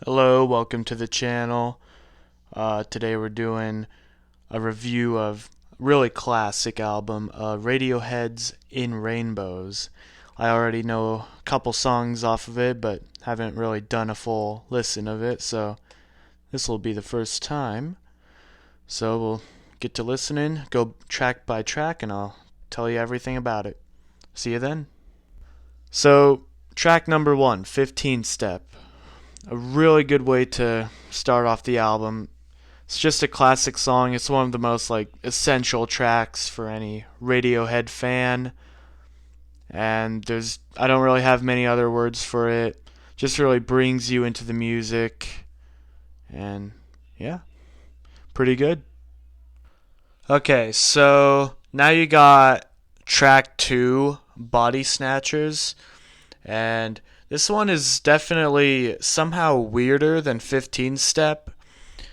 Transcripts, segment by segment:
Hello, welcome to the channel. Today we're doing a review of a really classic album, Radiohead's In Rainbows. I already know a couple songs off of it, but haven't really done a full listen of it, so this will be the first time. So we'll get to listening, go track by track, and I'll tell you everything about it. See you then. So, track number one, 15 Step. A really good way to start off the album. It's just a classic song. It's one of the most essential tracks for any Radiohead fan. And I don't really have many other words for it. Just really brings you into the music. And yeah, pretty good. Okay, so now you got track 2, Body Snatchers. And this one is definitely somehow weirder than 15 Step.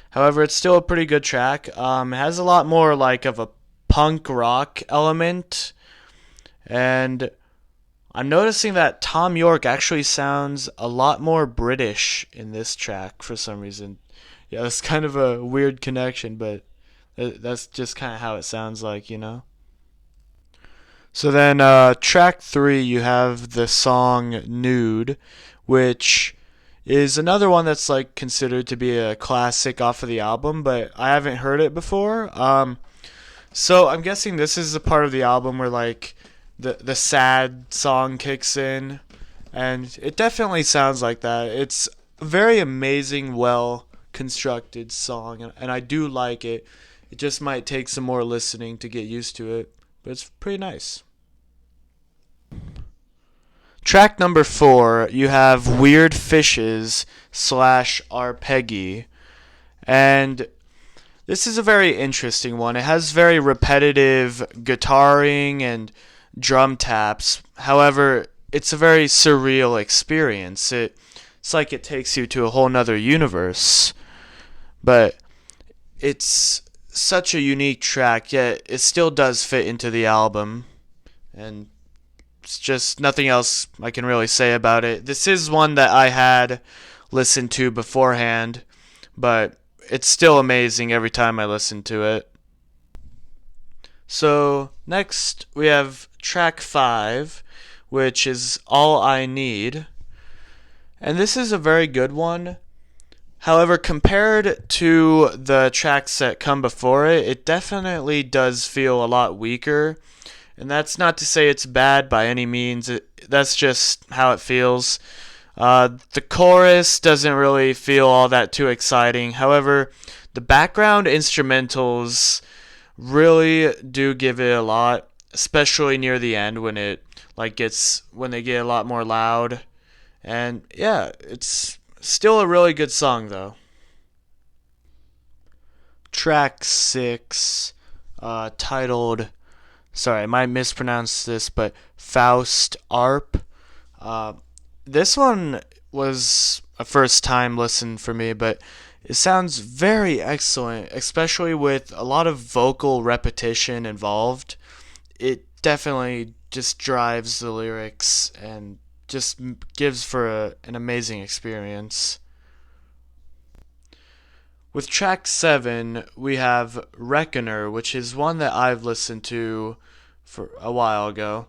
However, it's still a pretty good track. It has a lot more of a punk rock element, and I'm noticing that Tom York actually sounds a lot more British in this track for some reason. Yeah, that's kind of a weird connection, but that's just kind of how it sounds like. So then, track 3, you have the song Nude, which is another one that's considered to be a classic off of the album, but I haven't heard it before. So I'm guessing this is the part of the album where the sad song kicks in, and it definitely sounds like that. It's a very amazing, well constructed song, and I do like it. It just might take some more listening to get used to it, but it's pretty nice. Track number 4, you have Weird Fishes / Arpeggi. And this is a very interesting one. It has very repetitive guitaring and drum taps. However, it's a very surreal experience. It's like it takes you to a whole nother universe. But it's such a unique track, yet it still does fit into the album. And it's just nothing else I can really say about it. This is one that I had listened to beforehand, but it's still amazing every time I listen to it. So, next we have track 5, which is All I Need. And this is a very good one. However, compared to the tracks that come before it, it definitely does feel a lot weaker. And that's not to say it's bad by any means. That's just how it feels. The chorus doesn't really feel all that too exciting. However, the background instrumentals really do give it a lot, especially near the end when it when they get a lot more loud. And yeah, it's still a really good song though. Track 6, titled, sorry, I might mispronounce this, but Faust Arp. Uh, this one was a first time listen for me, but it sounds very excellent, especially with a lot of vocal repetition involved. It definitely just drives the lyrics and just gives for an amazing experience. With track 7, we have Reckoner, which is one that I've listened to for a while ago.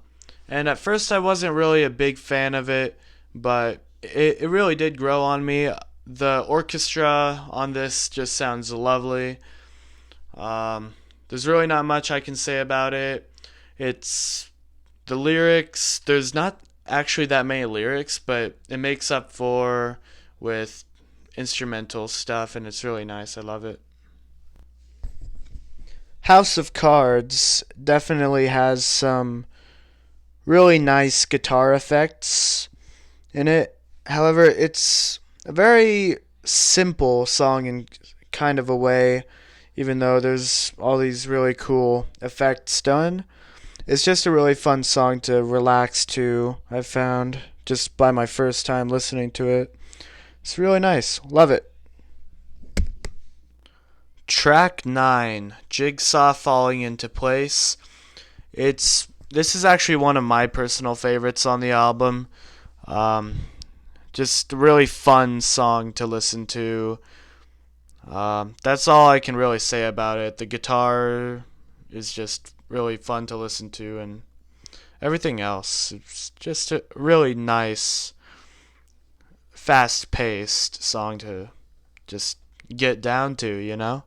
And at first, I wasn't really a big fan of it, but it really did grow on me. The orchestra on this just sounds lovely. There's really not much I can say about it. It's the lyrics, there's not actually that many lyrics, but it makes up for with instrumental stuff, and it's really nice. I love it. House of Cards definitely has some really nice guitar effects in it. However, it's a very simple song in kind of a way, even though there's all these really cool effects done. It's just a really fun song to relax to, I've found, just by my first time listening to it. It's really nice. Love it. Track 9, Jigsaw Falling Into Place. This is actually one of my personal favorites on the album. Just a really fun song to listen to. That's all I can really say about it. The guitar is just really fun to listen to, and everything else. It's just a really nice, fast paced song to just get down to, you know?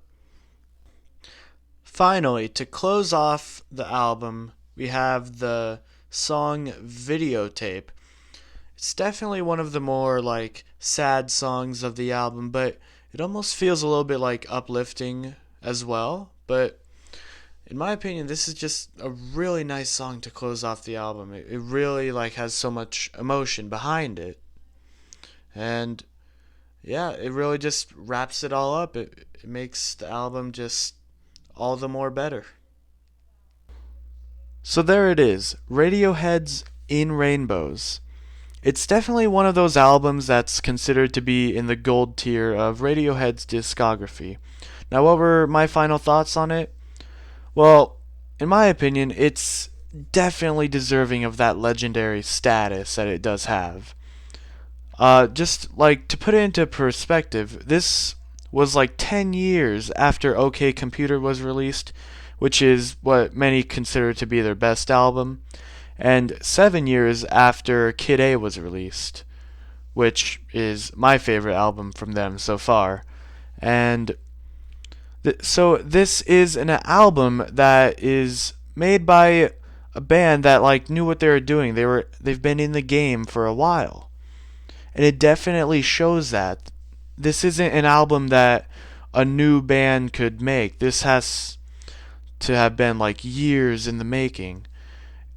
Finally, to close off the album, we have the song Videotape. It's definitely one of the more like sad songs of the album, but it almost feels a little bit like uplifting as well. But in my opinion, this is just a really nice song to close off the album. It really like has so much emotion behind it. And yeah, it really just wraps it all up. It makes the album just all the more better. So there it is, Radiohead's In Rainbows. It's definitely one of those albums that's considered to be in the gold tier of Radiohead's discography. Now, what were my final thoughts on it? Well, in my opinion, it's definitely deserving of that legendary status that it does have. Just like to put it into perspective, this was like 10 years after OK Computer was released, which is what many consider to be their best album, and 7 years after Kid A was released, which is my favorite album from them so far. And so this is an album that is made by a band that like knew what they were doing. They've been in the game for a while. And it definitely shows that this isn't an album that a new band could make. This has to have been like years in the making,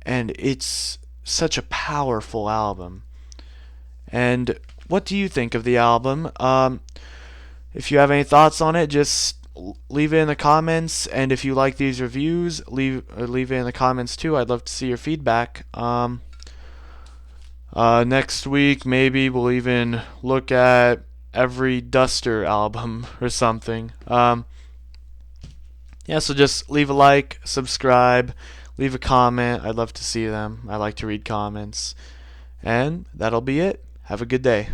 and it's such a powerful album. And what do you think of the album? If you have any thoughts on it, just leave it in the comments. And if you like these reviews, leave it in the comments too. I'd love to see your feedback. Next week, maybe we'll even look at every Duster album or something. Yeah, so just leave a like, subscribe, leave a comment. I'd love to see them. I like to read comments. And that'll be it. Have a good day.